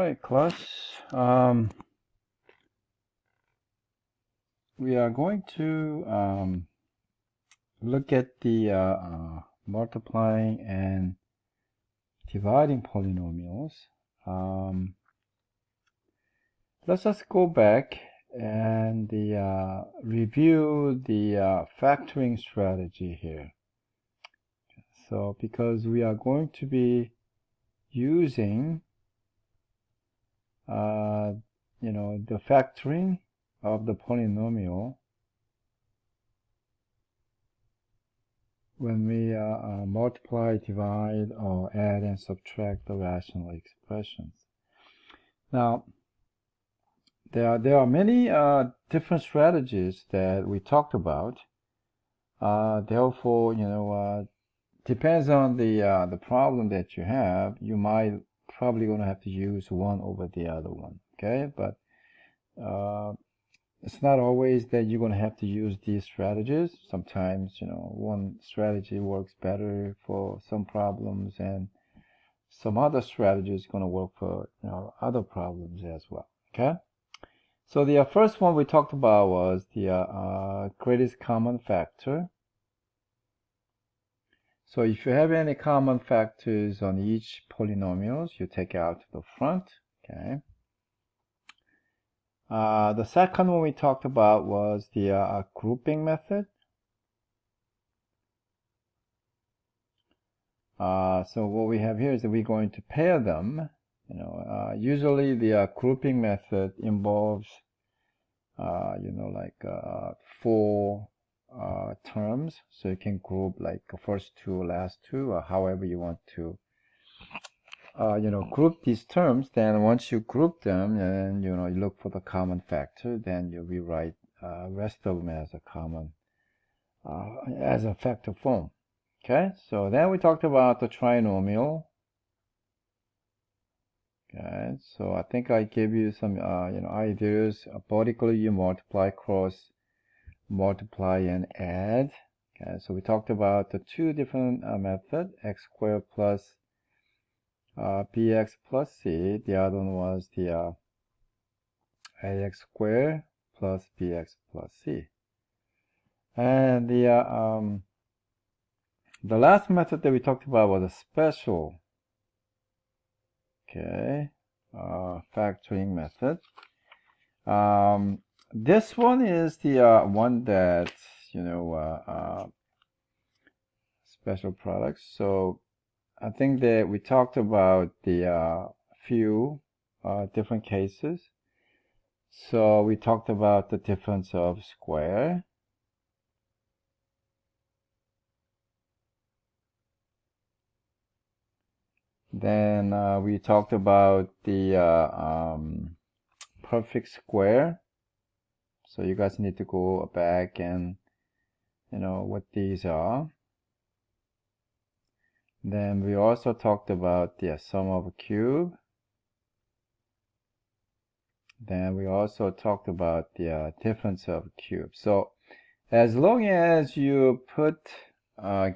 Alright, class. We are going to look at the multiplying and dividing polynomials. Let's just go back and review the factoring strategy here. So because we are going to be using the factoring of the polynomial when we multiply, divide, or add and subtract the rational expressions. Now, there are many different strategies that we talked about. Therefore, depends on the problem that you have. You might probably going to have to use one over the other one. Okay, but it's not always that you're going to have to use these strategies. Sometimes, one strategy works better for some problems, and some other strategy is going to work for other problems as well. Okay, so the first one we talked about was the greatest common factor. So if you have any common factors on each polynomials, you take out to the front. Okay. The second one we talked about was the grouping method. So what we have here is that we're going to pair them. Usually the grouping method involves, four terms. So you can group like first two, last two, or however you want to group these terms. Then once you group them and you look for the common factor, then you rewrite rest of them as a common as a factor form. Okay, so then we talked about the trinomial. Okay, so I think I gave you some ideas. Vertically you multiply, cross multiply, and add. Okay, so we talked about the two different methods, x squared plus bx plus c. The other one was the ax squared plus bx plus c. And the last method that we talked about was a special, factoring method. This one is the one that special products. So I think that we talked about the few different cases. So we talked about the difference of square. Then we talked about the perfect square. So you guys need to go back and what these are. Then we also talked about the sum of a cube. Then we also talked about the difference of a cube. So as long as you put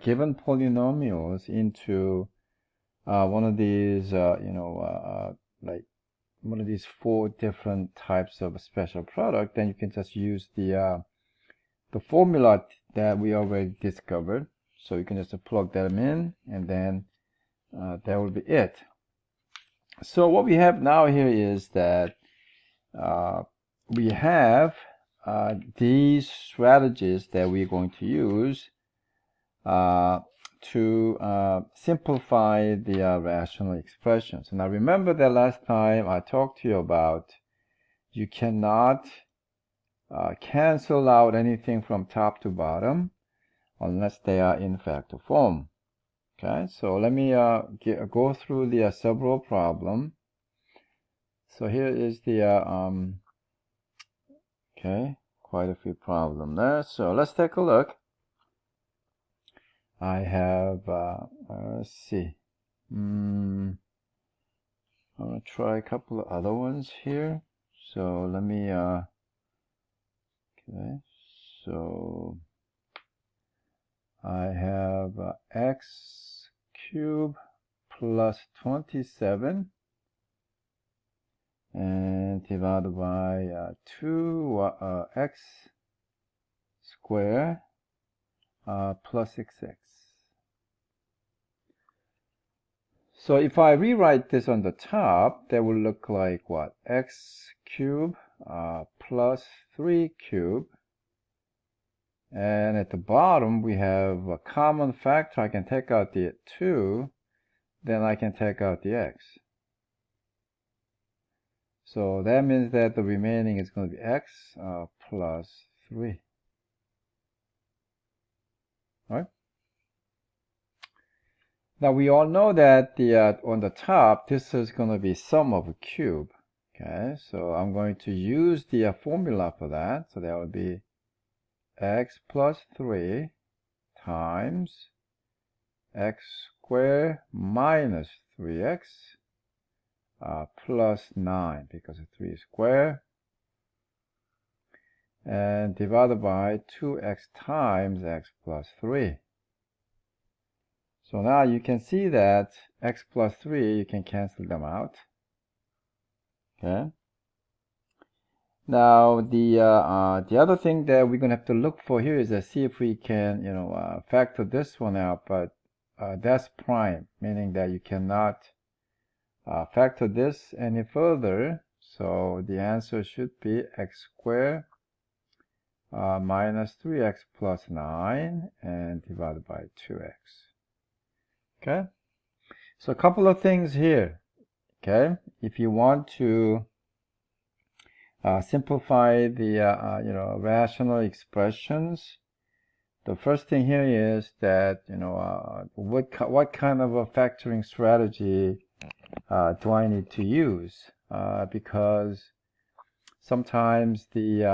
given polynomials into one of these, like one of these four different types of special product, then you can just use the formula that we already discovered. So you can just plug them in, and then that will be it. So what we have now here is that we have these strategies that we're going to use to simplify the rational expressions. Now remember that last time I talked to you about you cannot cancel out anything from top to bottom unless they are in factor form. Okay, so let me go through the several problem. So here is the quite a few problems there. So let's take a look. I have let's see. I'm gonna try a couple of other ones here. So let me so I have x cubed plus 27 and divided by 2x squared plus 6x. So if I rewrite this on the top, that will look like what? X cubed plus 3 cubed. And at the bottom, we have a common factor. I can take out the 2, then I can take out the x. So that means that the remaining is going to be x plus 3. All right? Now we all know that the on the top, this is going to be sum of a cube. Okay, so I'm going to use the formula for that. So that would be x plus 3 times x squared minus 3x plus 9, because of 3 squared, and divided by 2x times x plus 3. So now you can see that x plus 3, you can cancel them out. Okay. Now the other thing that we're going to have to look for here is to see if we can, factor this one out, but that's prime, meaning that you cannot factor this any further. So the answer should be x squared minus 3x plus 9 and divided by 2x. Okay, so a couple of things here. Okay, if you want to simplify the rational expressions, the first thing here is that what kind of a factoring strategy do I need to use? Because sometimes the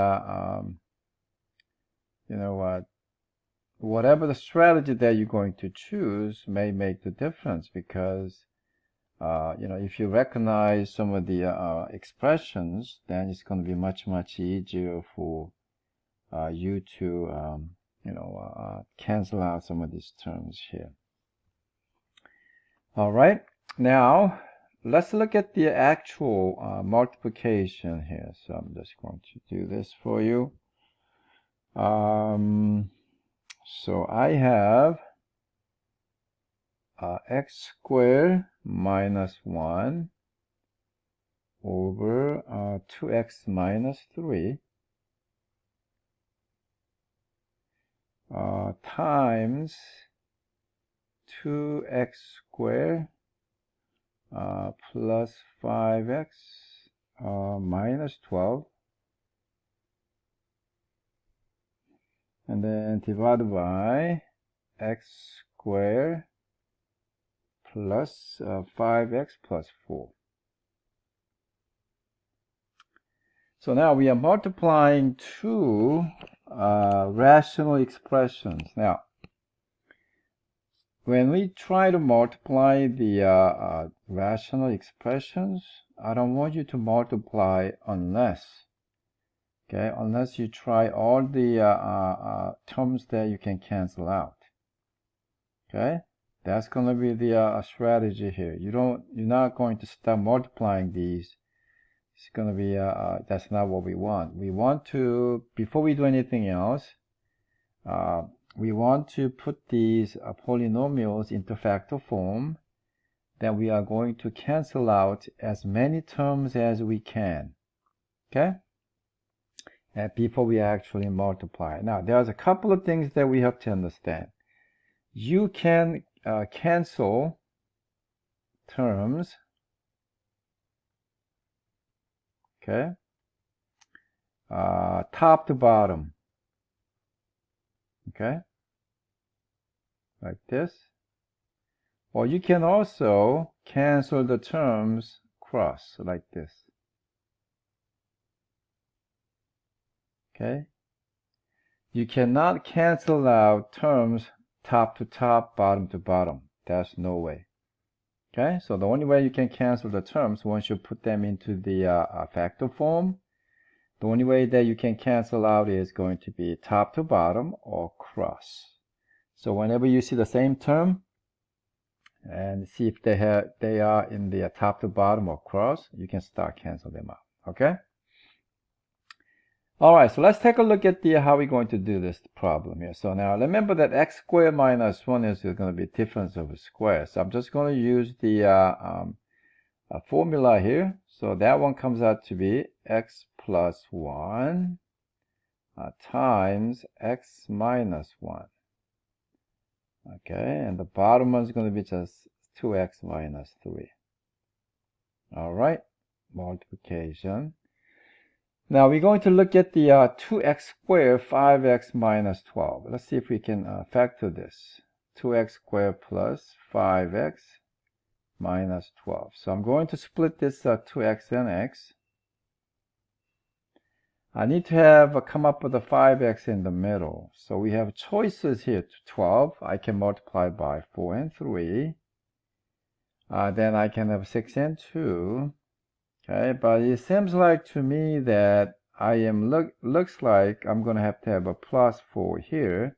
whatever the strategy that you're going to choose may make the difference, because if you recognize some of the expressions, then it's going to be much easier for you to cancel out some of these terms here. All right, now let's look at the actual multiplication here. So I'm just going to do this for you. So I have x squared minus 1 over 2x minus 3 times 2x squared plus 5x minus 12, and then divided by x squared plus 5x plus 4. So now we are multiplying two rational expressions. Now, when we try to multiply the rational expressions, I don't want you to multiply unless you try all the terms that you can cancel out. Okay, that's going to be the strategy here. You're not going to start multiplying these. It's going to be that's not what we want. We want to, before we do anything else, we want to put these polynomials into factor form. Then we are going to cancel out as many terms as we can. Okay, and before we actually multiply. Now there's a couple of things that we have to understand. You can cancel terms, okay, top to bottom, okay, like this. Or you can also cancel the terms cross, like this. Okay, you cannot cancel out terms top to top, bottom to bottom. That's no way. Okay, so the only way you can cancel the terms, once you put them into the factor form, the only way that you can cancel out is going to be top to bottom or cross. So whenever you see the same term, and see if they are in the top to bottom or cross. You can start cancel them out. Okay. All right, so let's take a look at how we're going to do this problem here. So now remember that x squared minus 1 is going to be difference of a square. So I'm just going to use the formula here. So that one comes out to be x plus 1 times x minus 1. Okay, and the bottom one is going to be just 2x minus 3. All right, multiplication. Now we're going to look at the 2x squared, 5x minus 12. Let's see if we can factor this. 2x squared plus 5x minus 12. So I'm going to split this 2x and x. I need to come up with a 5x in the middle. So we have choices here to 12. I can multiply by 4 and 3. Then I can have 6 and 2. Okay, but it seems like to me that looks like I'm going to have a plus 4 here,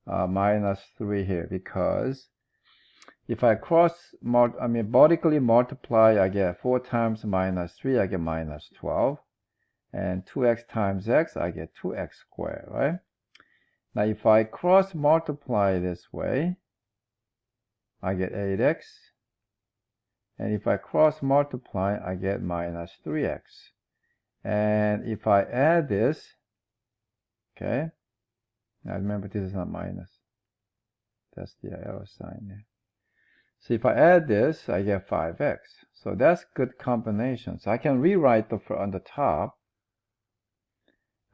minus 3 here, because if I vertically multiply, I get 4 times minus 3, I get minus 12. And 2x times x, I get 2x squared, right? Now if I cross multiply this way, I get 8x. And if I cross multiply, I get minus 3x. And if I add this, okay, now remember this is not minus. That's the arrow sign there. So if I add this, I get 5x. So that's good combination. So I can rewrite on the top.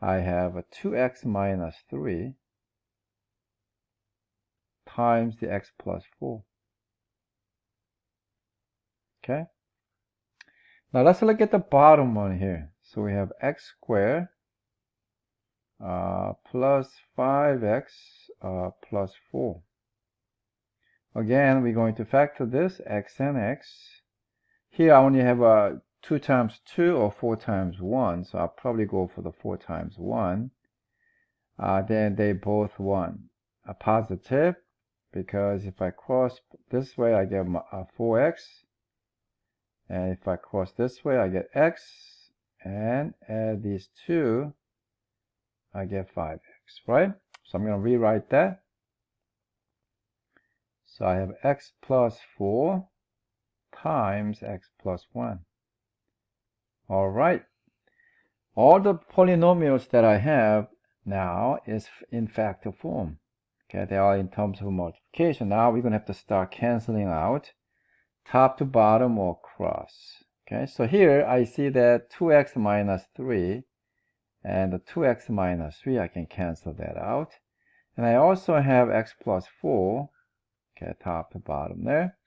I have a 2x minus 3 times the x plus 4. Okay. Now let's look at the bottom one here. So we have x squared plus 5x plus 4. Again, we're going to factor this, x and x. Here I only have 2 times 2 or 4 times 1. So I'll probably go for the 4 times 1. Then they both 1. A positive, because if I cross this way, I get 4x. And if I cross this way, I get x, and add these two, I get 5x, right? So I'm going to rewrite that. So I have x plus 4 times x plus 1. All right. All the polynomials that I have now is in factor form. Okay, they are in terms of multiplication. Now we're going to have to start canceling out top to bottom or cross. Okay, so here I see that 2x minus 3 and the 2x minus 3, I can cancel that out. And I also have x plus 4, okay, top to bottom there.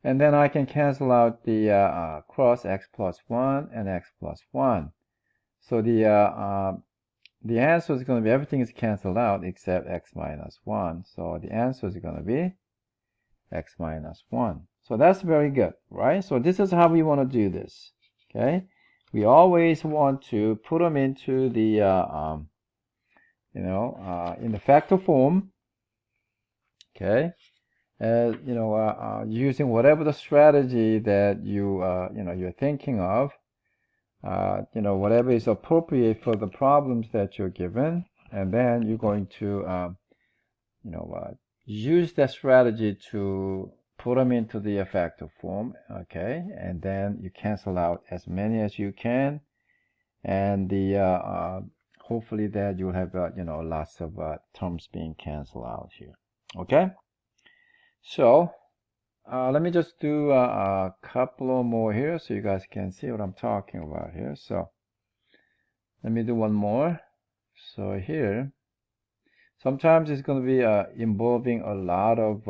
And then I can cancel out the cross x plus 1 and x plus 1. So the answer is going to be, everything is canceled out except x minus 1. So the answer is going to be x minus 1. So that's very good, right? So this is how we want to do this, okay? We always want to put them into the, in the factor form, okay? Using whatever the strategy that you're thinking of, whatever is appropriate for the problems that you're given, and then you're going to, use that strategy to put them into the factor form, okay, and then you cancel out as many as you can, and hopefully that you'll have lots of terms being canceled out here. Okay, so let me just do a couple more here so you guys can see what I'm talking about here. So let me do one more. So here, sometimes it's going to be involving a lot of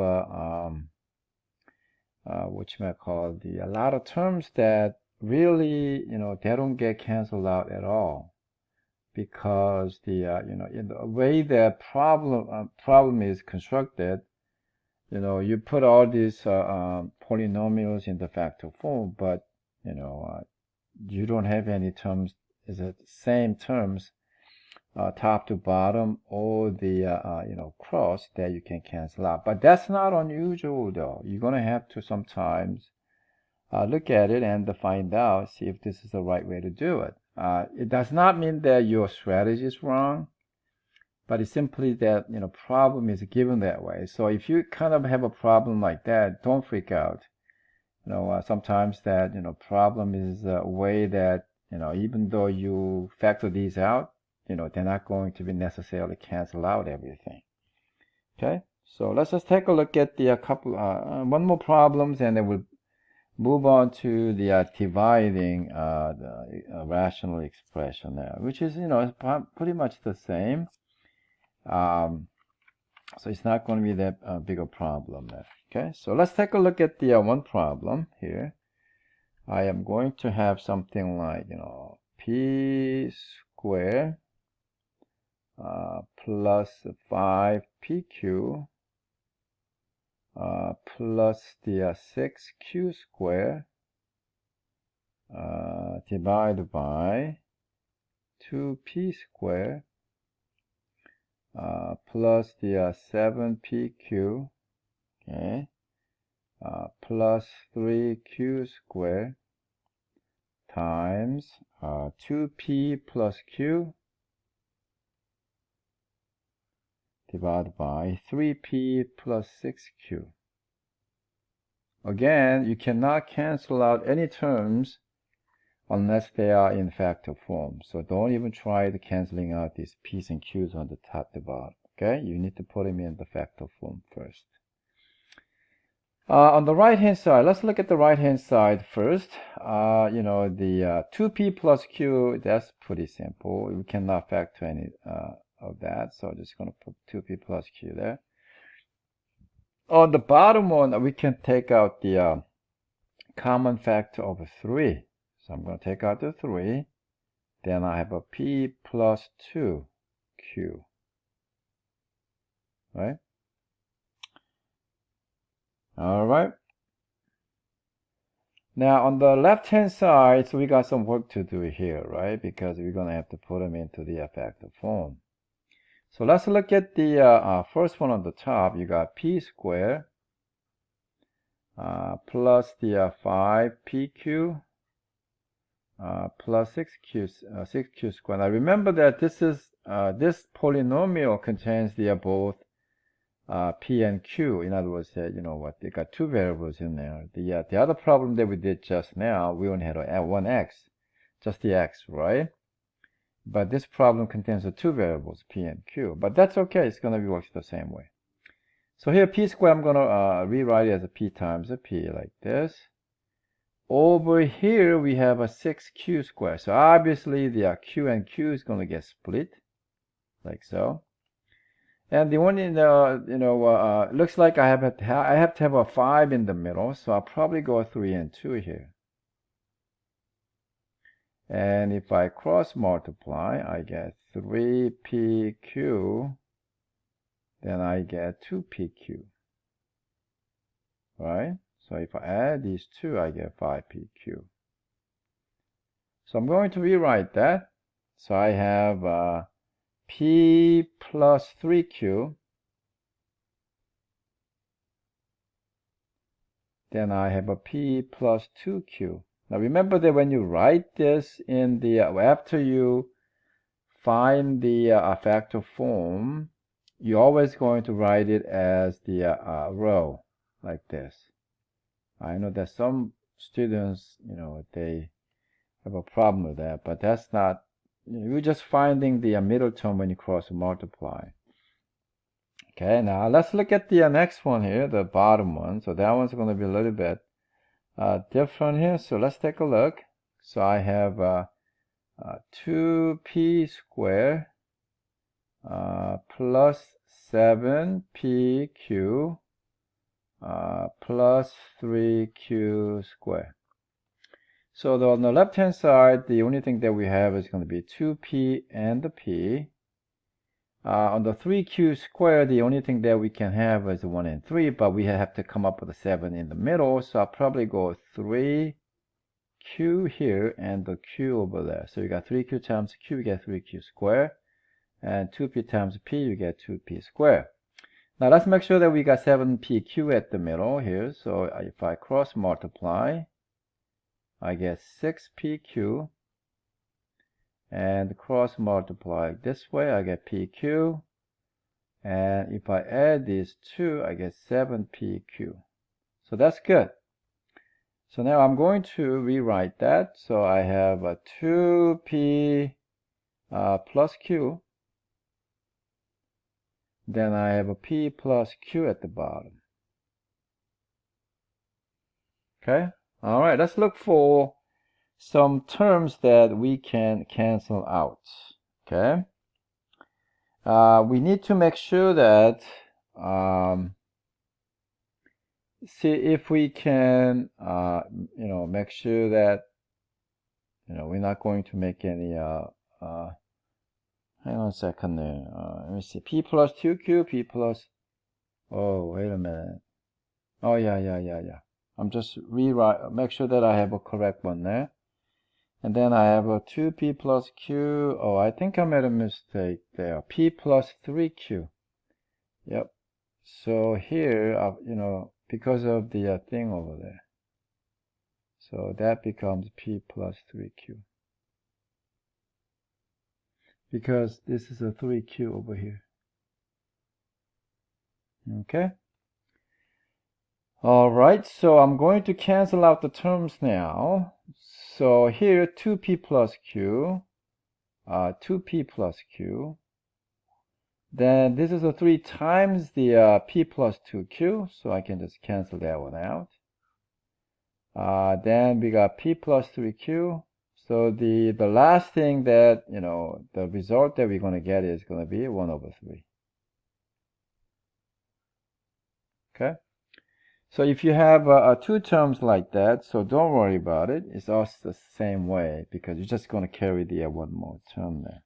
a lot of terms that really, they don't get canceled out at all, because in the way that problem is constructed, you put all these polynomials in the factor form, but you don't have any terms, is the same terms top to bottom or the cross that you can cancel out. But that's not unusual though. You're gonna have to sometimes look at it and find out, see if this is the right way to do it. It does not mean that your strategy is wrong, but it's simply that problem is given that way. So if you kind of have a problem like that, don't freak out. Sometimes that problem is a way that even though you factor these out, they're not going to be necessarily cancel out everything. Okay, so let's just take a look at the one more problems, and then we'll move on to the dividing the rational expression there, which is pretty much the same. So it's not going to be that big a problem there. Okay, so let's take a look at the one problem here. I am going to have something like p squared plus 5pq plus the 6q squared divided by 2p squared plus the 7pq, okay, plus 3q squared times 2p plus q divided by 3p plus 6q. Again, you cannot cancel out any terms unless they are in factor form. So don't even try the canceling out these p's and q's on the top to bottom. Okay, you need to put them in the factor form first. On the right hand side, let's look at the right hand side first. The 2p plus q, that's pretty simple. We cannot factor any of that, so I'm just going to put 2p plus q there. On the bottom one, we can take out the common factor of 3. So I'm going to take out the 3. Then I have a p plus 2q. Right? All right. Now on the left hand side, so we got some work to do here, right? Because we're going to have to put them into the factor form. So let's look at the first one on the top. You got p squared plus the 5pq plus 6q squared. Now remember that this this polynomial contains the both p and q. In other words, they got two variables in there. The other problem that we did just now, we only had one x, just the x, right? But this problem contains the two variables, p and q. But that's okay. It's going to work the same way. So here, p squared, I'm going to rewrite it as a p times a p like this. Over here, we have a 6q squared. So obviously, the q and q is going to get split, like so. And the one looks like I have to have a 5 in the middle, so I'll probably go 3 and 2 here. And if I cross multiply, I get 3pq, then I get 2pq, right? So if I add these two, I get 5pq. So I'm going to rewrite that. So I have p plus 3q, then I have a p plus 2q. Now remember that when you write this in the after you find the factor form, you're always going to write it as the row like this. I know that some students, they have a problem with that, but that's not. You're just finding the middle term when you cross multiply. Okay, now let's look at the next one here, the bottom one. So that one's going to be a little bit different here. So let's take a look. So I have 2p squared plus 7pq plus 3q squared. So on the left hand side, the only thing that we have is going to be 2p and the p. On the 3q squared, the only thing that we can have is 1 and 3, but we have to come up with a 7 in the middle, so I'll probably go 3q here and the q over there. So you got 3q times q, you get 3q squared. And 2p times p, you get 2p squared. Now let's make sure that we got 7pq at the middle here. So if I cross multiply, I get 6pq. And cross multiply this way, I get pq. And if I add these two, I get 7pq. So that's good. So now I'm going to rewrite that. So I have a 2p plus q. Then I have a p plus q at the bottom. Okay? All right, let's look for some terms that we can cancel out. Okay? We need to make sure that, see if we can, make sure that, we're not going to make any, hang on a second there. Let me see. P plus 2q, P plus, oh, wait a minute. Oh, yeah. I'm just make sure that I have a correct one there. And then I have a 2p plus q. Oh, I think I made a mistake there. P plus 3q. Yep. So here, because of the thing over there. So that becomes P plus 3q. Because this is a 3q over here. Okay. All right, so I'm going to cancel out the terms now. So here, 2p plus q, 2p plus q. Then this is a 3 times the p plus 2q, so I can just cancel that one out. Then we got p plus 3q. So the last thing that, the result that we're going to get is going to be 1 over 3. Okay? So if you have two terms like that, so don't worry about it. It's also the same way because you're just going to carry the one more term there.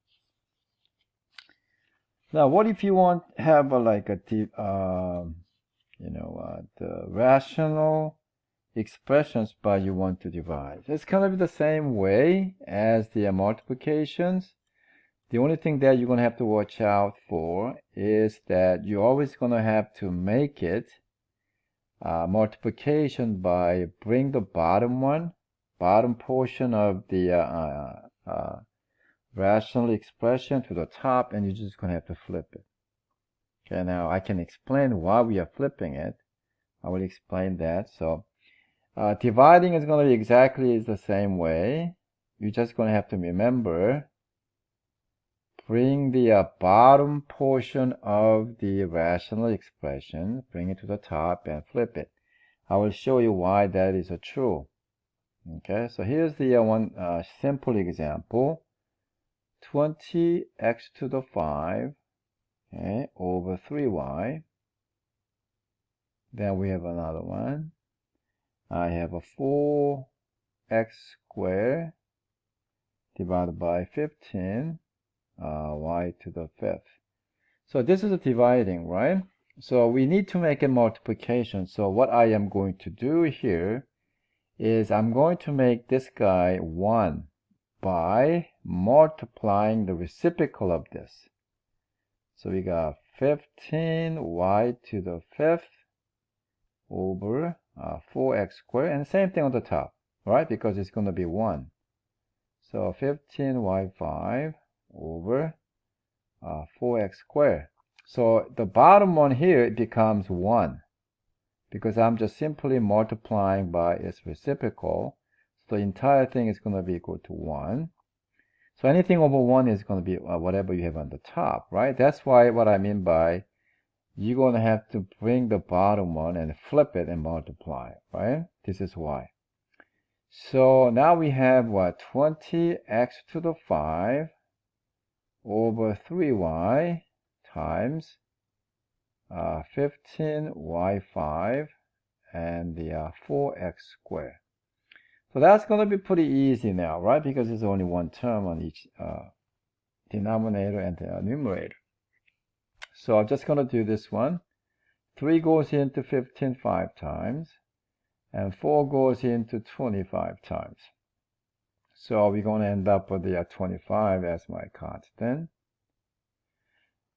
Now, what if you want have the rational expressions, but you want to divide? It's going to be the same way as the multiplications. The only thing that you're going to have to watch out for is that you're always going to have to make it multiplication by bring the bottom portion of the rational expression to the top, and you're just going to have to flip it. Okay, now I can explain why we are flipping it. I will explain that. So dividing is going to be exactly the same way. You're just going to have to remember, bring the bottom portion of the rational expression, bring it to the top and flip it. I will show you why that is true. Okay, so here's the one simple example. 20x to the 5, okay, over 3y. Then we have another one. I have a 4x squared divided by 15, y to the 5th. So this is a dividing, right? So we need to make a multiplication. So what I am going to do here is I'm going to make this guy 1 by multiplying the reciprocal of this. So we got 15y to the 5th over 4x squared, and same thing on the top, right? Because it's going to be 1. So 15y5 over 4x squared. So the bottom one here becomes 1 because I'm just simply multiplying by its reciprocal. So the entire thing is going to be equal to 1. So anything over 1 is going to be whatever you have on the top, right? That's why what I mean by you're going to have to bring the bottom one and flip it and multiply, right? This is why. So now we have what? 20x to the 5 over 3y times 15y5 and the 4x squared. So that's going to be pretty easy now, right? Because there's only one term on each denominator and the numerator. So I'm just going to do this one. 3 goes into 15 5 times, and 4 goes into 25 times. So we're going to end up with the 25 as my constant.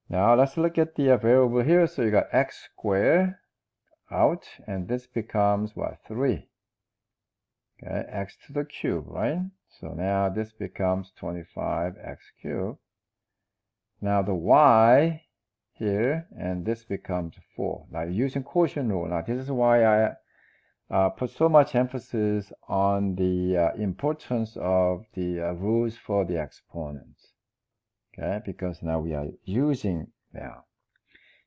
Now let's look at the variable here. So you got x squared out, and this becomes what? 3. Okay, x to the cube, right? So now this becomes 25x cubed. Now the y here, and this becomes 4. Now using quotient rule. Now this is why I put so much emphasis on the importance of the rules for the exponents. Okay, because now we are using now.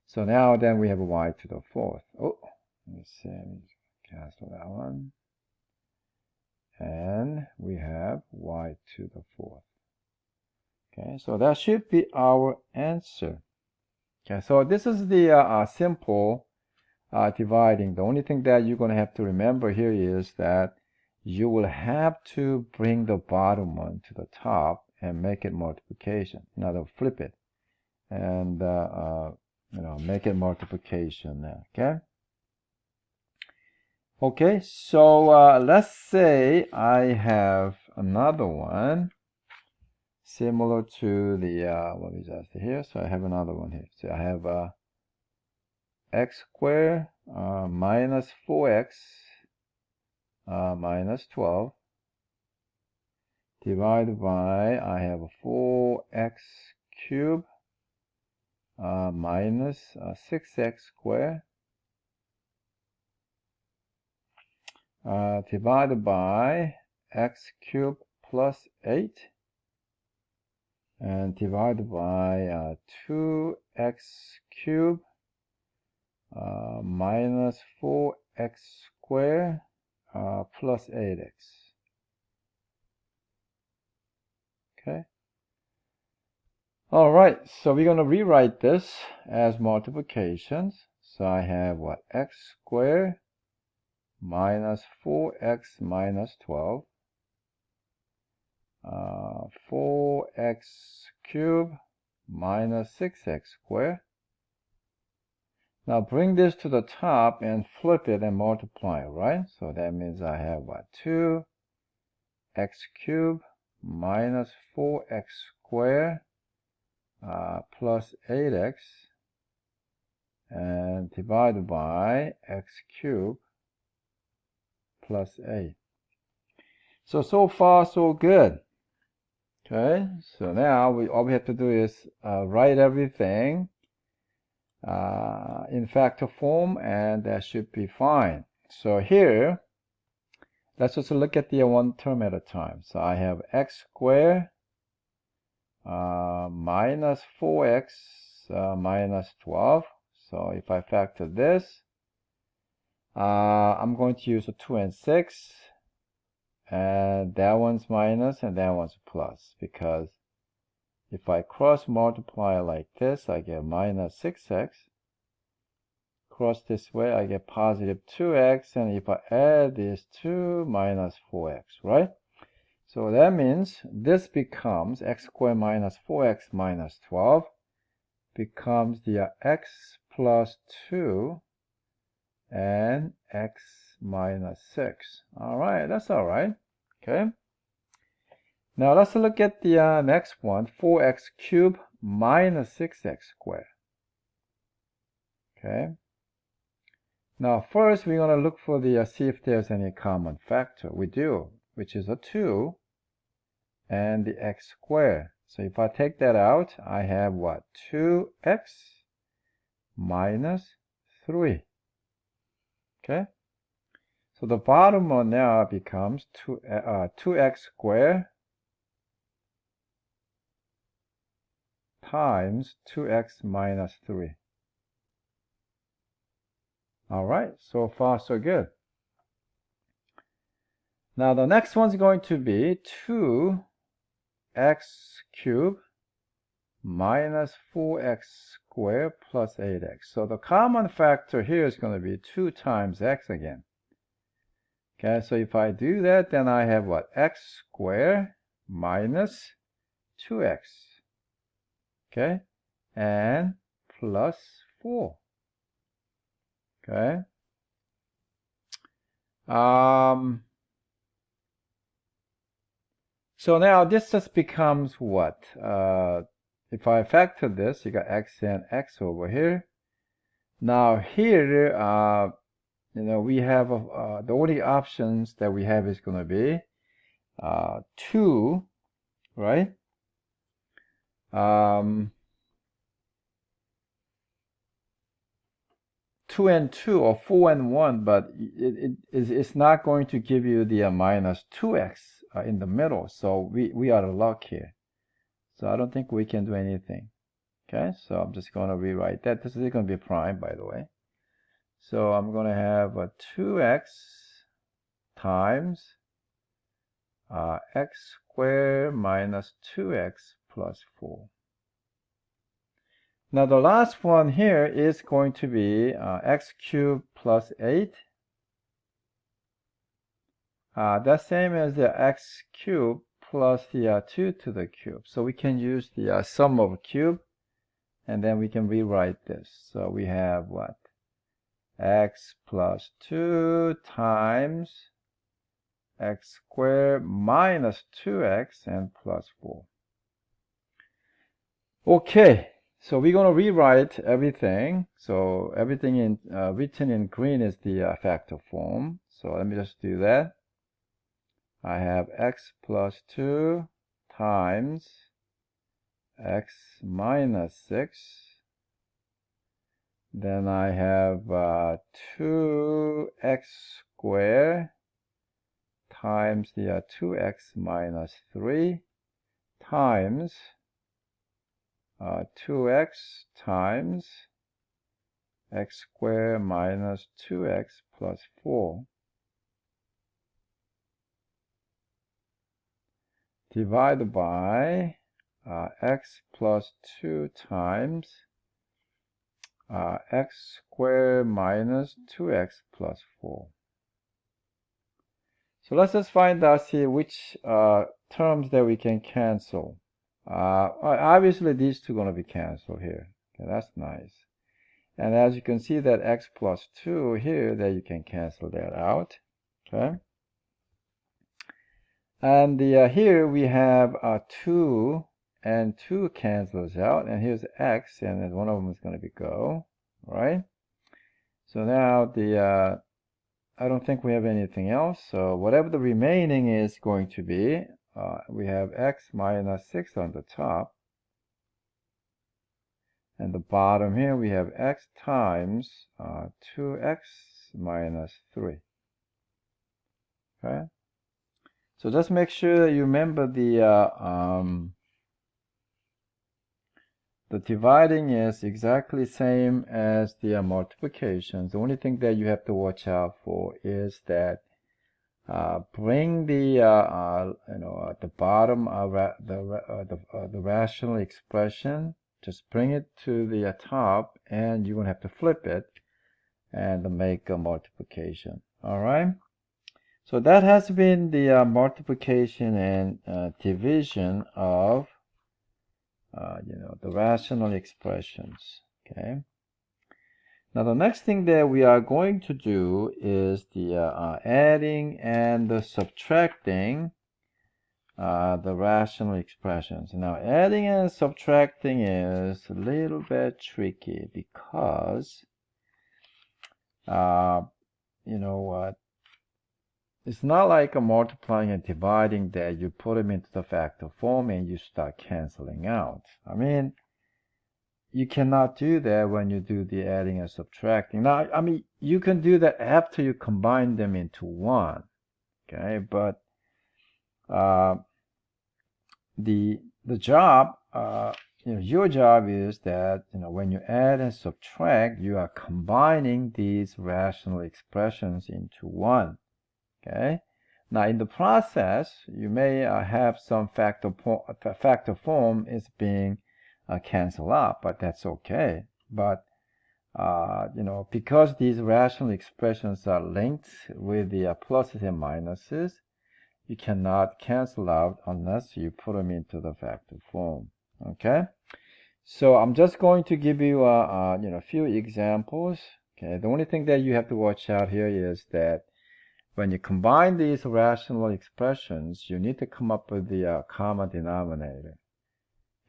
So now then we have y to the 4th. Oh, let me see, let me cancel that one. And we have y to the 4th. Okay, so that should be our answer. Okay, so this is the simple dividing. The only thing that you're going to have to remember here is that you will have to bring the bottom one to the top and make it multiplication. In other words, flip it and make it multiplication there. Okay. Okay, so let's say I have another one similar to the what is that here. So I have another one here. So I have x squared minus 4x minus 12 divided by, I have a 4x cubed minus 6x squared divided by x cubed plus 8 and divided by 2x cubed minus 4x squared plus 8x. Okay. All right, so we're going to rewrite this as multiplications. So I have what? X squared minus 4x minus 12. 4x cubed minus 6x squared. Now bring this to the top and flip it and multiply, right? So that means I have what? 2x cubed minus 4x squared plus 8x and divided by x cubed plus 8. So far so good. Okay, so now all we have to do is write everything in factor form, and that should be fine. So here, let's just look at the one term at a time. So I have x squared minus 4x minus 12. So if I factor this, I'm going to use a 2 and 6. And that one's minus and that one's plus, because if I cross multiply like this, I get minus 6x. Cross this way, I get positive 2x. And if I add these two, minus 4x, right? So that means this becomes x squared minus 4x minus 12 becomes the x plus 2 and x minus 6. All right, that's all right. Okay. Now let's look at the next one, 4x cubed minus 6x squared. Okay. Now first we're going to look for the see if there's any common factor. We do, which is a 2 and the x squared. So if I take that out, I have what? 2x minus 3. Okay. So the bottom one now becomes 2x squared times 2x minus 3. All right, so far so good. Now the next one's going to be 2x cubed minus 4x squared plus 8x. So the common factor here is going to be 2 times x again. Okay, so if I do that, then I have what? X squared minus 2x. Okay, and plus 4. Okay. So now this just becomes what? if I factor this, you got x and x over here. Now here, we have the only options that we have is going to be 2, right? 2 and 2 or 4 and 1, but it's not going to give you the minus 2x in the middle. So we are out of luck here. So I don't think we can do anything. Okay, so I'm just going to rewrite that. This is going to be prime, by the way. So I'm going to have a 2x times x squared minus 2x plus 4. Now the last one here is going to be x cubed plus 8. That's same as the x cubed plus the 2 to the cube. So we can use the sum of cube, and then we can rewrite this. So we have what? X plus 2 times x squared minus 2x and plus 4. Okay. So we're going to rewrite everything. So everything in written in green is the factor form. So let me just do that. I have x plus 2 times x minus 6. Then I have 2x squared times the 2x minus 3 times 2x times x squared minus 2x plus 4 divided by x plus 2 times x squared minus 2x plus 4. So let's just find out here which terms that we can cancel. Obviously these two are going to be canceled here. Okay, that's nice. And as you can see that x plus 2 here, that you can cancel that out. Okay. And here we have 2 and 2 cancels out, and here's x, and then one of them is going to be go, right? So now I don't think we have anything else. So whatever the remaining is going to be, we have x minus 6 on the top. And the bottom here, we have x times 2x minus 3. Okay? So just make sure that you remember the dividing is exactly same as the multiplication. The only thing that you have to watch out for is that bring the the bottom of the rational expression, just bring it to the top, and you're gonna have to flip it and make a multiplication. All right. So that has been the multiplication and division of the rational expressions. Okay. Now the next thing that we are going to do is the adding and the subtracting the rational expressions. Now adding and subtracting is a little bit tricky because it's not like a multiplying and dividing that you put them into the factor form and you start canceling out. I mean, you cannot do that when you do the adding and subtracting. Now, I mean, you can do that after you combine them into one, okay? But the job, your job is that when you add and subtract, you are combining these rational expressions into one. Okay. Now in the process, you may have some factor form is being canceled out, but that's okay. But because these rational expressions are linked with the pluses and minuses, you cannot cancel out unless you put them into the factor form. Okay. So I'm just going to give you a few examples. Okay. The only thing that you have to watch out here is that when you combine these rational expressions, you need to come up with the common denominator.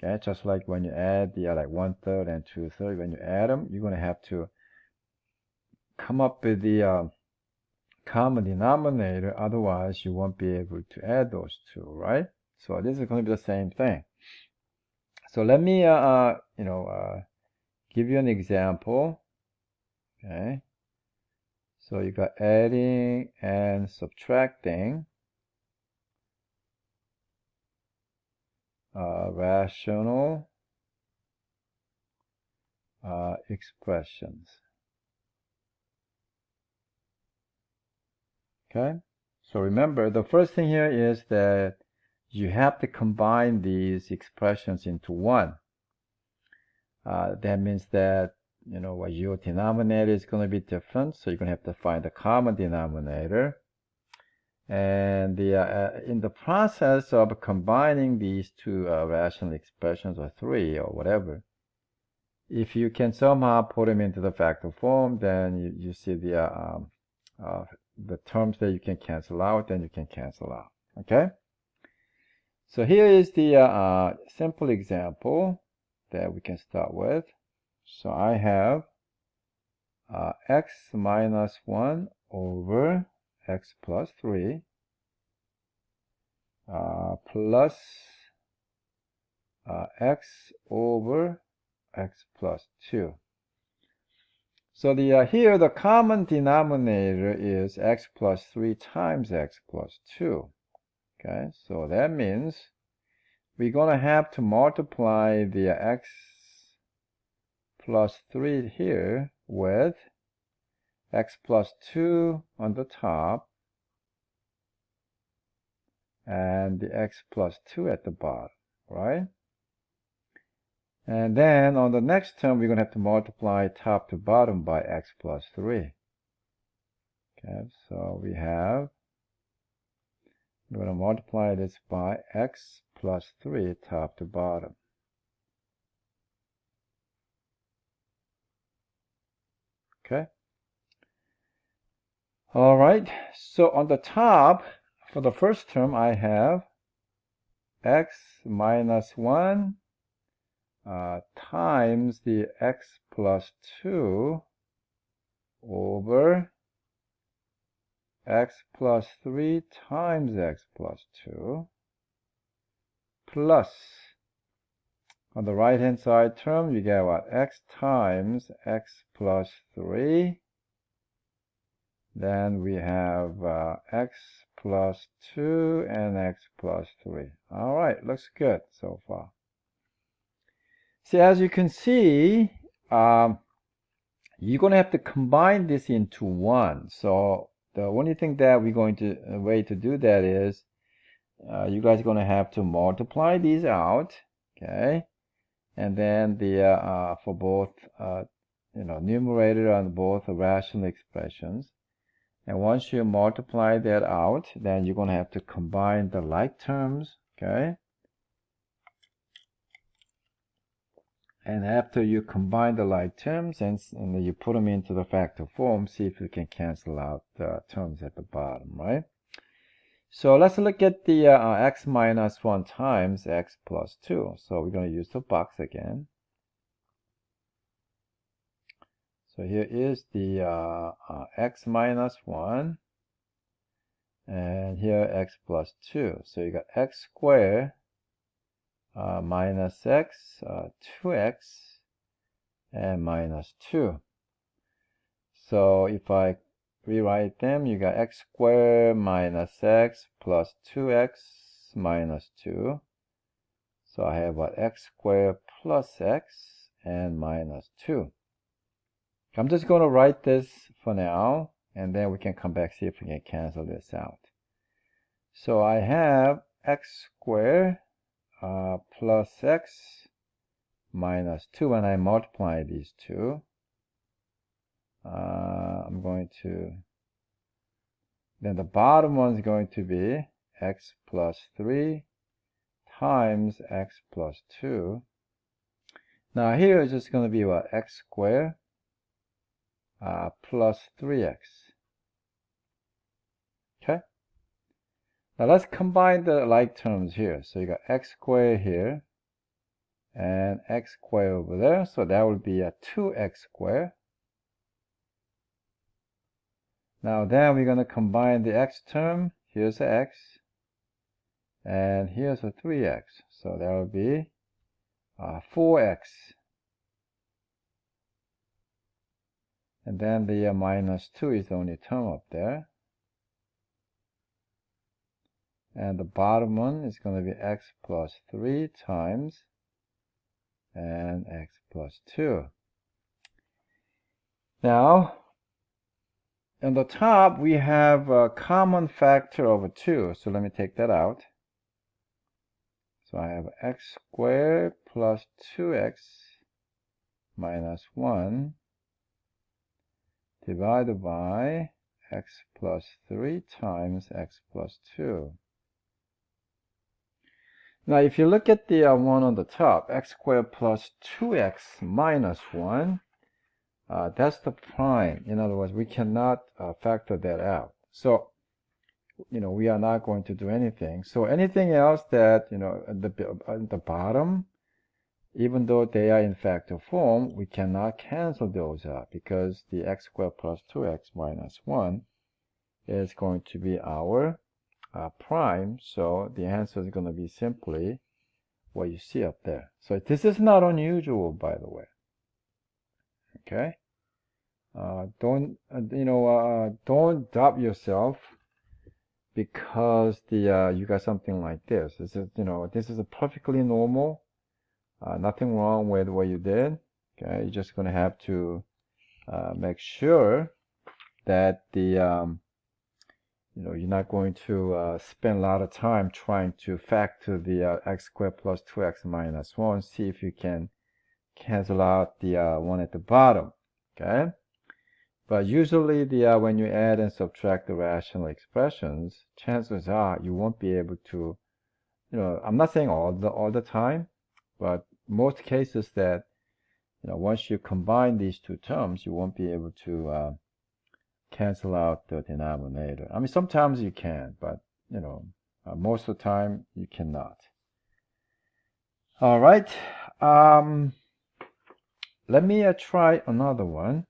Okay, just like when you add the like 1/3 and 2/3, when you add them, you're going to have to come up with the common denominator, otherwise you won't be able to add those two, right? So this is going to be the same thing. So let me give you an example. Okay, so you got adding and subtracting rational expressions. Okay, so remember, the first thing here is that you have to combine these expressions into one. That means that, your denominator is going to be different, so you're going to have to find the common denominator. And in the process of combining these two rational expressions, or three, or whatever, if you can somehow put them into the factor form, then you see the terms that you can cancel out, then you can cancel out. Okay? So here is the simple example that we can start with. So I have x minus 1 over x plus 3 plus x over x plus 2. So here the common denominator is x plus 3 times x plus 2. Okay, so that means we're going to have to multiply the x plus 3 here with x plus 2 on the top and the x plus 2 at the bottom, right? And then on the next term, we're going to have to multiply top to bottom by x plus 3. Okay, so we're going to multiply this by x plus 3 top to bottom. Okay. All right, so on the top, for the first term, I have x minus 1 times the x plus 2 over x plus 3 times x plus 2 plus, on the right hand side term, you get what? X times x plus 3. Then we have x plus 2 and x plus 3. All right, looks good so far. See, as you can see, you're going to have to combine this into one. So the only thing that we're going to, way to do that is, you guys are going to have to multiply these out, okay? And then the for both, numerator and both rational expressions. And once you multiply that out, then you're going to have to combine the like terms, okay? And after you combine the like terms and you put them into the factor form, see if you can cancel out the terms at the bottom, right? So let's look at the x minus 1 times x plus 2. So we're going to use the box again. So here is the x minus 1, and here x plus 2. So you got x squared minus x, 2x, and minus 2. So if I rewrite them, you got x squared minus x plus 2x minus 2. So I have what? X squared plus x and minus 2. I'm just going to write this for now, and then we can come back, see if we can cancel this out. So I have x squared plus x minus 2. When I multiply these two, I'm going to, then the bottom one is going to be x plus 3 times x plus 2. Now here is just going to be what? X squared plus 3x. Okay? Now let's combine the like terms here. So you got x squared here and x squared over there. So that will be a 2x squared. Now then we're going to combine the x term. Here's a x, and here's a 3x. So that will be 4x. And then the minus 2 is the only term up there. And the bottom one is going to be x plus 3 times and x plus 2. Now, on the top, we have a common factor over 2. So let me take that out. So I have x squared plus 2x minus 1 divided by x plus 3 times x plus 2. Now, if you look at the one on the top, x squared plus 2x minus 1, that's the prime. In other words, we cannot factor that out. So, we are not going to do anything. So anything else that, at the bottom, even though they are in factor form, we cannot cancel those out because the x squared plus 2x minus 1 is going to be our prime. So the answer is going to be simply what you see up there. So this is not unusual, by the way. Okay. Don't doubt yourself because you got something like this. This is a perfectly normal. Nothing wrong with what you did. Okay, you're just going to have to make sure that you're not going to spend a lot of time trying to factor the x squared plus 2x minus 1. See if you can cancel out the one at the bottom. Okay, but usually when you add and subtract the rational expressions, chances are you won't be able to. I'm not saying all the time, but most cases that once you combine these two terms, you won't be able to cancel out the denominator. I mean, sometimes you can, but most of the time you cannot. All right, let me try another one.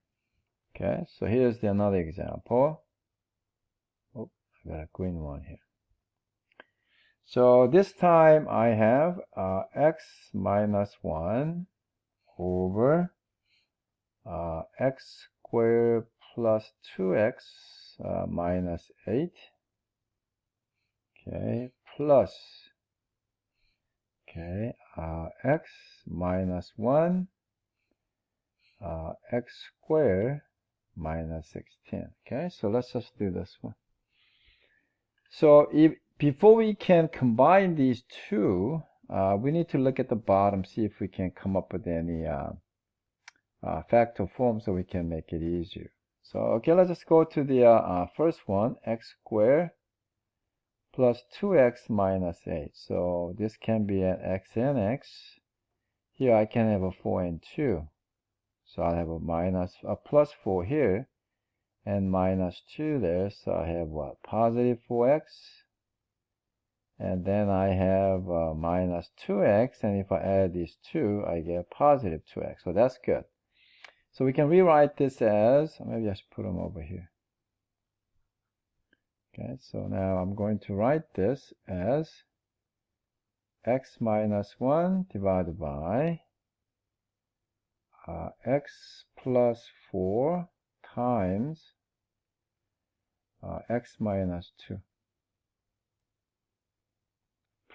Okay, so here's another example. Oh, I got a green one here. So this time I have x minus 1 over x squared plus 2x minus 8, okay, plus, okay, x minus 1 x squared minus 16. Okay, so let's just do this one. So before we can combine these two, we need to look at the bottom, see if we can come up with any factor form so we can make it easier. So, okay, let's just go to the first one, x squared plus 2x minus 8. So this can be an x and x. Here I can have a 4 and 2. So I have a plus 4 here and minus 2 there. So I have what? Positive 4x. And then I have minus 2x. And if I add these two, I get positive 2x. So that's good. So we can rewrite this as, maybe I should put them over here. Okay, so now I'm going to write this as x minus 1 divided by x plus 4 times x minus 2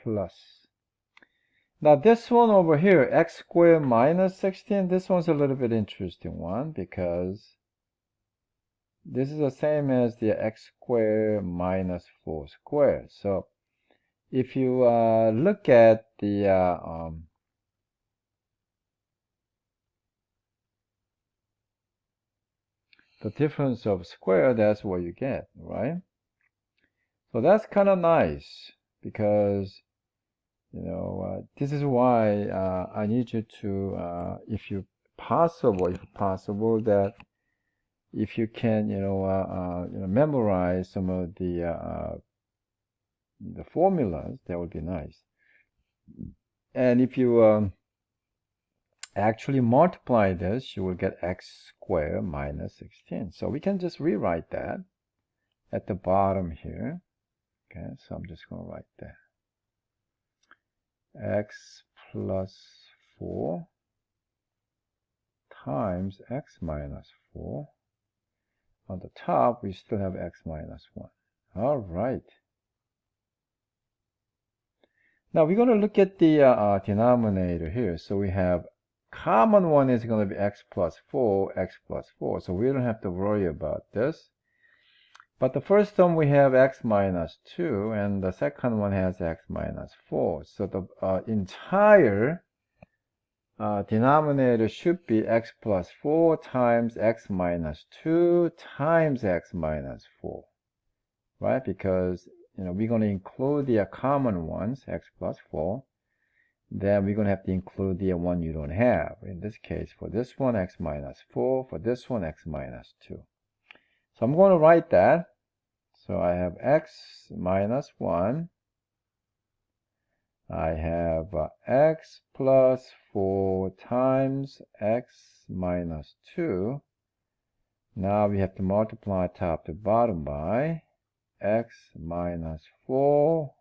plus. Now this one over here, x squared minus 16, this one's a little bit interesting one because this is the same as the x squared minus 4 squared. So if you look at the difference of square, that's what you get, right? So that's kind of nice because this is why I need you to, if possible, that if you can, memorize some of the formulas, that would be nice. And if you actually multiply this, you will get x squared minus 16. So we can just rewrite that at the bottom here. Okay, so I'm just going to write that. X plus 4 times x minus 4. On the top, we still have x minus 1. All right. Now we're going to look at the denominator here. So we have common one is going to be x plus 4, x plus 4. So we don't have to worry about this. But the first term we have x minus 2, and the second one has x minus 4. So the entire denominator should be x plus 4 times x minus 2 times x minus 4, right? Because we're going to include the common ones, x plus 4. Then we're going to have to include the one you don't have. In this case, for this one, x minus 4. For this one, x minus 2. So I'm going to write that. So I have x minus 1. I have x plus 4 times x minus 2. Now we have to multiply top to bottom by x minus 4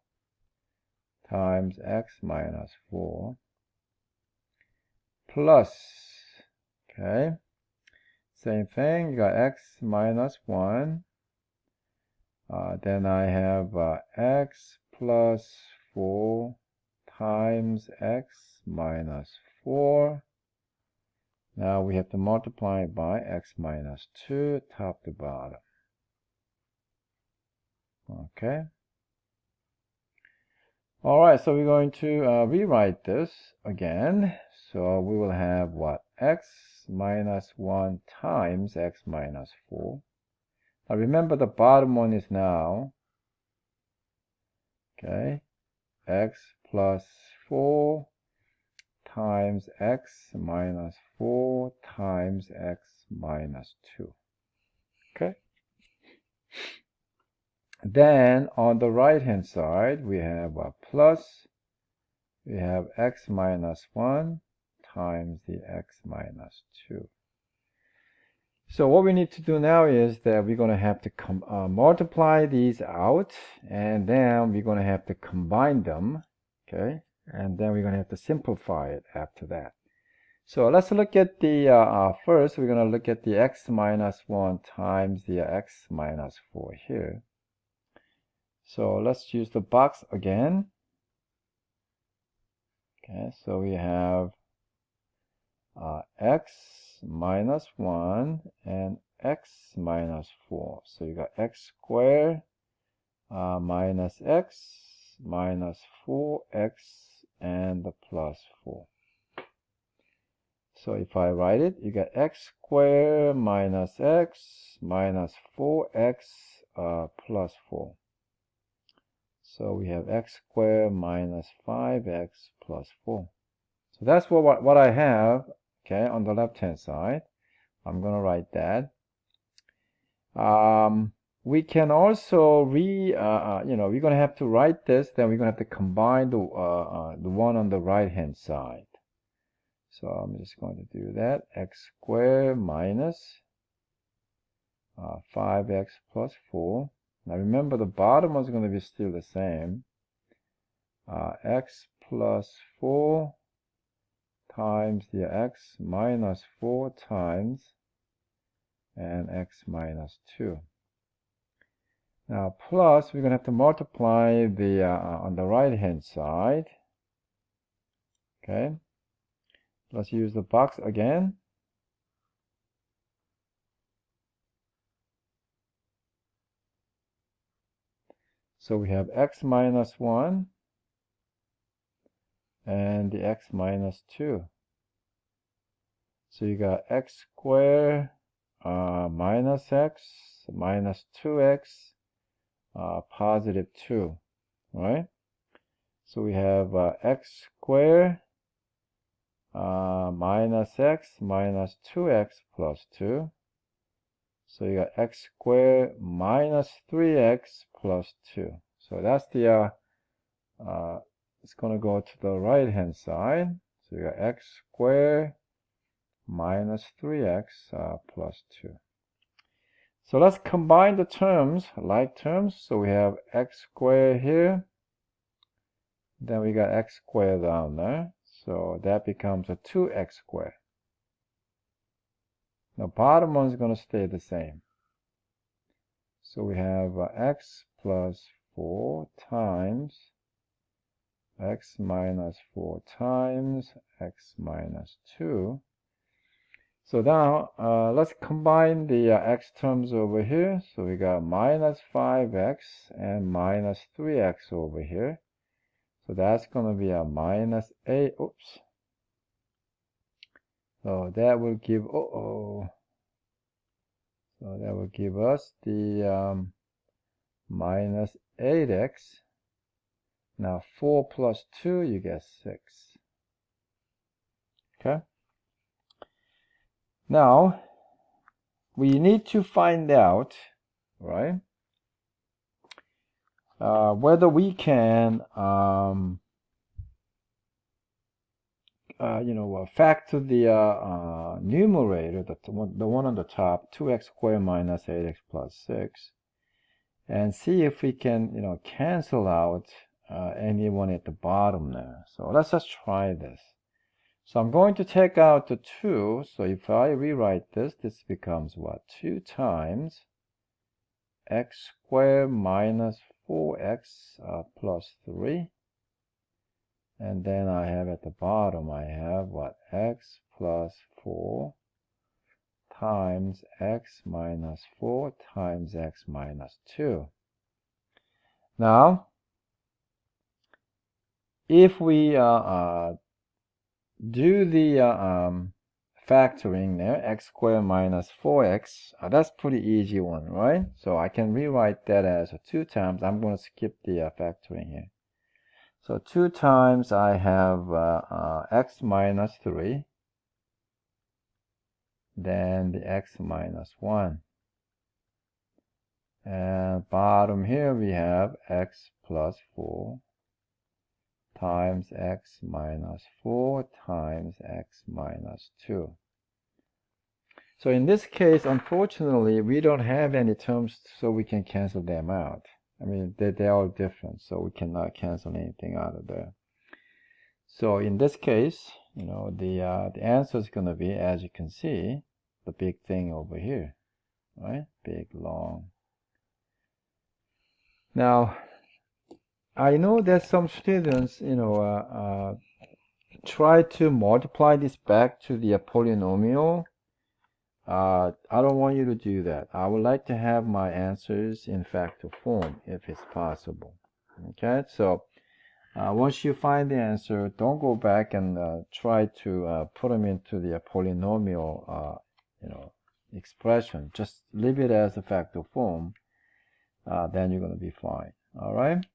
times x minus 4 plus, okay, same thing, you got x minus 1. Then I have x plus 4 times x minus 4. Now we have to multiply by x minus 2, top to bottom. Okay. All right, so we're going to rewrite this again. So we will have what? X minus 1 times x minus 4. Now remember the bottom one is now, okay, x plus 4 times x minus 4 times x minus 2. Okay. Then on the right hand side we have a plus, we have x minus 1 times the x minus 2. So what we need to do now is that we're going to have to multiply these out, and then we're going to have to combine them, okay, and then we're going to have to simplify it after that. So let's look at the first we're going to look at the x minus 1 times the x minus 4 here. So let's use the box again. Okay, so we have x minus 1 and x minus 4. So you got x squared minus x minus 4x and the plus 4. So if I write it, you get x squared minus x minus 4x plus 4. So we have x squared minus 5x plus 4. So that's what I have, okay, on the left hand side. I'm going to write that. We can also we're going to have to write this, then we're going to have to combine the one on the right hand side. So I'm just going to do that. X squared minus 5x plus 4. Now remember the bottom was going to be still the same. X plus 4 times the x minus 4 times and x minus 2. Now plus, we're going to have to multiply the on the right hand side. Okay, let's use the box again. So we have x minus 1 and the x minus 2. So you got x squared minus x minus 2x positive 2, right? So we have x squared minus x minus 2x plus 2. So you got x squared minus 3x plus 2. So that's the, it's going to go to the right hand side. So you got x squared minus 3x plus 2. So let's combine the terms, like terms. So we have x squared here. Then we got x squared down there. So that becomes a 2x squared. The bottom one is going to stay the same. So we have x plus 4 times x minus 4 times x minus 2. So now let's combine the x terms over here. So we got minus 5x and minus 3x over here. So that's going to be a minus 8. Oops. So that will give, so that will give us the minus 8x. Now 4 plus 2, you get 6. Okay. Now, we need to find out, right, whether we can, factor the numerator, the one on the top, 2x squared minus 8x plus 6, and see if we can, cancel out anyone at the bottom there. So let's just try this. So I'm going to take out the 2. So if I rewrite this, this becomes what? 2 times x squared minus 4x plus 3. And then I have at the bottom, I have what? X plus 4 times x minus 4 times x minus 2. Now, if we do the factoring there, x squared minus 4x, that's pretty easy one, right? So I can rewrite that as 2 times. I'm going to skip the factoring here. So 2 times I have x minus 3, then the x minus 1. And bottom here we have x plus 4 times x minus 4 times x minus 2. So in this case, unfortunately, we don't have any terms so we can cancel them out. I mean, they're all different, so we cannot cancel anything out of there. So in this case, the answer is going to be, as you can see, the big thing over here, right? Big, long. Now, I know that some students, try to multiply this back to the polynomial. I don't want you to do that. I would like to have my answers in factor form if it's possible. Okay, so once you find the answer, don't go back and try to put them into the polynomial, expression. Just leave it as a factor form. Then you're going to be fine. All right.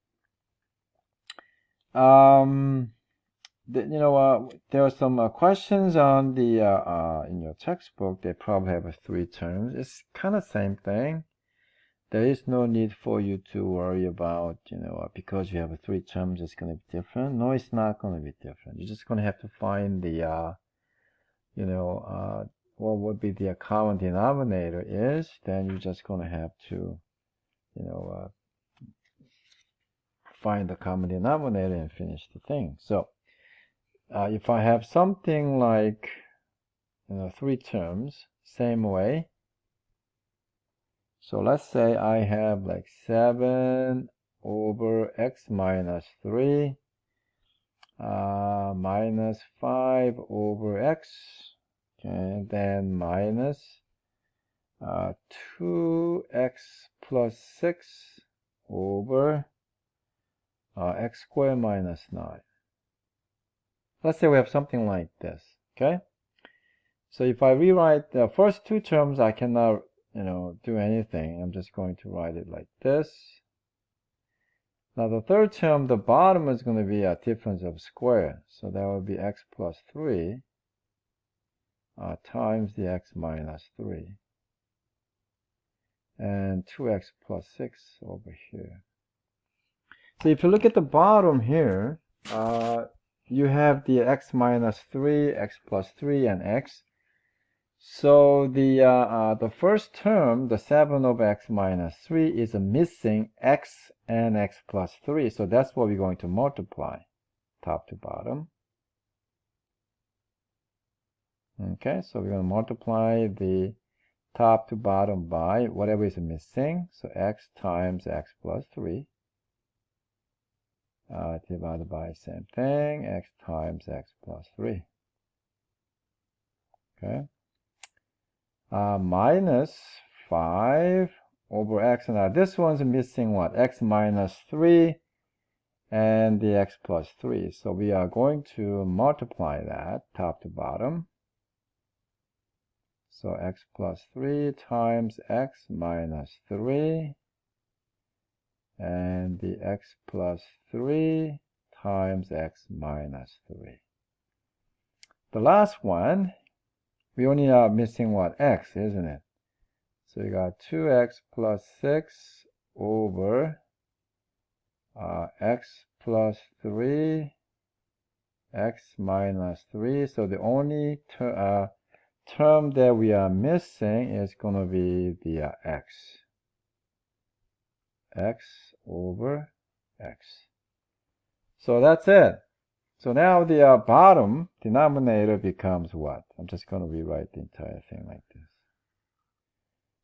There are some questions on the in your textbook. They probably have 3 terms. It's kind of same thing. There is no need for you to worry about, because you have 3 terms, it's going to be different. No, it's not going to be different. You're just going to have to find the, what would be the common denominator is. Then you're just going to have to, find the common denominator and finish the thing. So, if I have something like, 3 terms, same way. So let's say I have like 7 over x minus 3 minus 5 over x, okay, then minus 2x plus 6 over x squared minus 9. Let's say we have something like this, okay? So if I rewrite the first 2 terms, I cannot, do anything. I'm just going to write it like this. Now the third term, the bottom is going to be a difference of square. So that would be x plus 3 times the x minus 3. And 2x plus 6 over here. So if you look at the bottom here, you have the x minus 3, x plus 3, and x. So the first term, the 7 over x minus 3, is missing x and x plus 3. So that's what we're going to multiply, top to bottom. Okay, so we're going to multiply the top to bottom by whatever is missing. So x times x plus 3 divided by same thing, x times x plus 3. Okay. Minus 5 over x. Now this one's missing what? X minus 3 and the x plus 3. So we are going to multiply that top to bottom. So x plus 3 times x minus 3 and the x plus 3 times x minus 3. The last one, we only are missing what? X, isn't it? So you got 2x plus 6 over x plus 3, x minus 3. So the only term that we are missing is going to be the x over x. So that's it. So now the bottom denominator becomes what? I'm just going to rewrite the entire thing like this.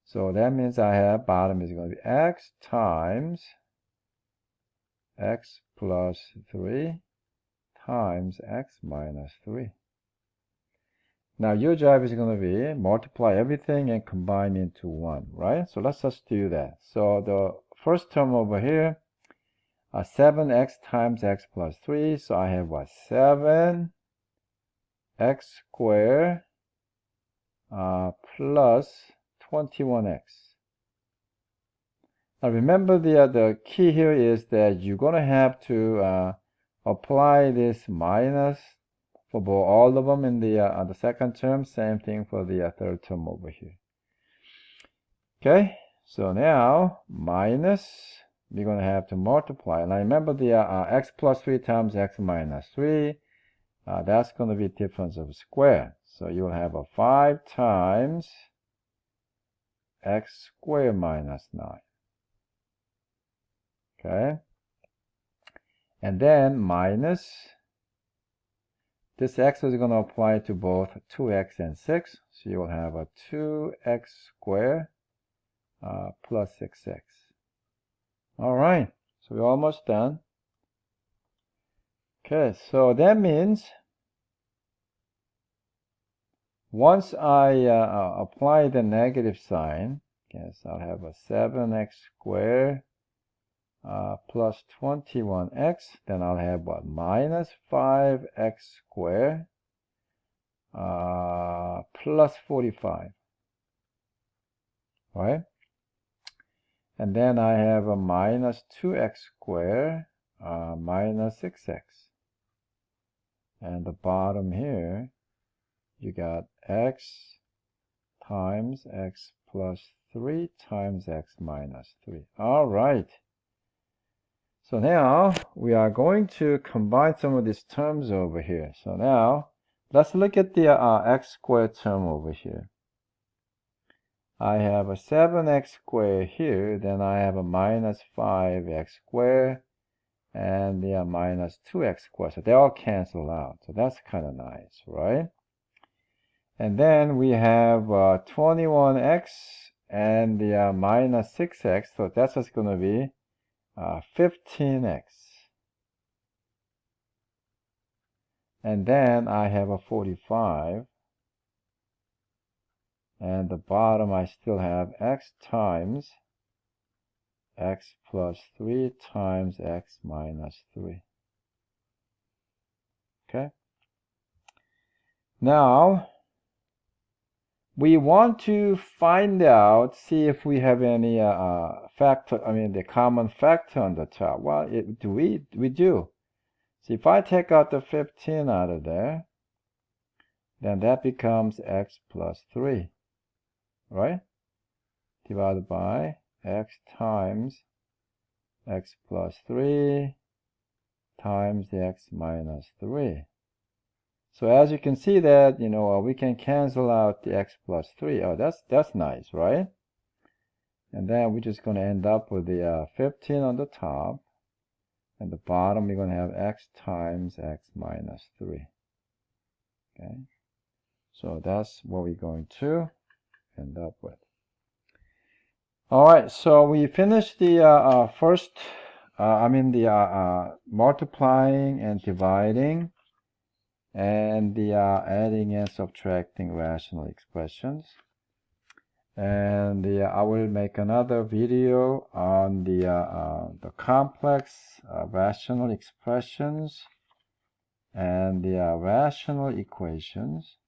So that means I have bottom is going to be x times x plus 3 times x minus 3. Now your job is going to be multiply everything and combine into 1, right? So let's just do that. So the first term over here, 7x times x plus 3. So I have what? 7x squared plus 21x. Now remember the key here is that you're going to have to apply this minus for both all of them in the second term. Same thing for the third term over here. Okay, so now minus, we're going to have to multiply. Now remember the x plus 3 times x minus 3. That's going to be difference of square. So you'll have a 5 times x squared minus 9. Okay, and then minus, this x is going to apply to both 2x and 6. So you'll have a 2x squared plus 6x. All right, so we're almost done. Okay, so that means once I apply the negative sign, okay, so I'll have a 7x squared plus 21x, then I'll have what? Minus 5x squared plus 45, right? And then I have a minus 2x squared minus 6x. And the bottom here, you got x times x plus 3 times x minus 3. All right. So now we are going to combine some of these terms over here. So now let's look at the x squared term over here. I have a 7x squared here, then I have a minus 5x squared and the minus 2x squared. So they all cancel out. So that's kind of nice, right? And then we have 21x and the minus 6x. So that's just going to be 15x. And then I have a 45. And the bottom I still have x times x plus 3 times x minus 3. Okay. Now we want to find out, see if we have any factor, the common factor on the top. Well, we do. So if I take out the 15 out of there, then that becomes x plus 3, right? Divided by x times x plus 3 times the x minus 3. So as you can see that, we can cancel out the x plus 3. Oh, that's nice, right? And then we're just going to end up with the 15 on the top. And the bottom, we're going to have x times x minus 3. Okay. So that's what we're going to end up with. All right, so we finished the multiplying and dividing and the adding and subtracting rational expressions. And I will make another video on the complex rational expressions and the rational equations.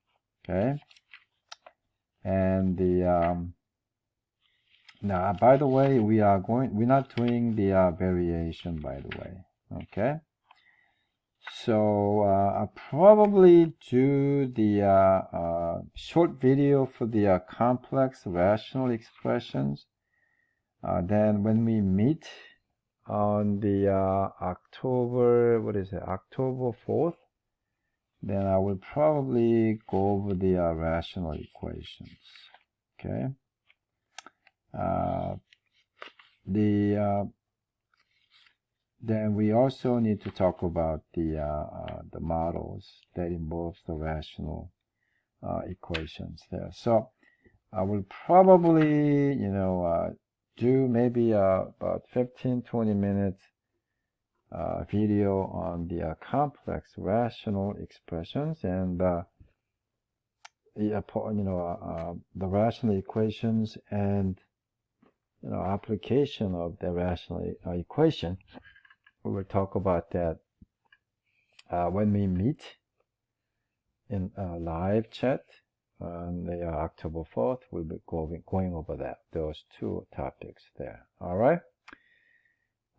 Okay, and now, by the way, we're not doing the variation, by the way. Okay. So I'll probably do the short video for the complex rational expressions. Then when we meet on the October 4th, then I will probably go over the rational equations. Okay. Then we also need to talk about the models that involves the rational equations there. So I will probably, do maybe about 15-20 minutes video on the complex rational expressions and the rational equations and application of the rational equation. We will talk about that when we meet in live chat on the October 4th. We'll be going over those two topics there. All right.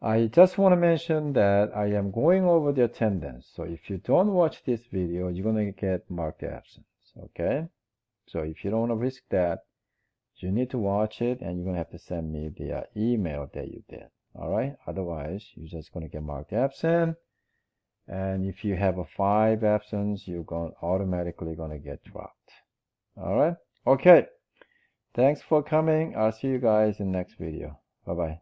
I just want to mention that I am going over the attendance. So if you don't watch this video, you're going to get marked absence. Okay. So if you don't want to risk that, you need to watch it and you're going to have to send me the email that you did. All right. Otherwise, you're just going to get marked absent. And if you have a 5 absence, you're automatically going to get dropped. All right. Okay. Thanks for coming. I'll see you guys in the next video. Bye-bye.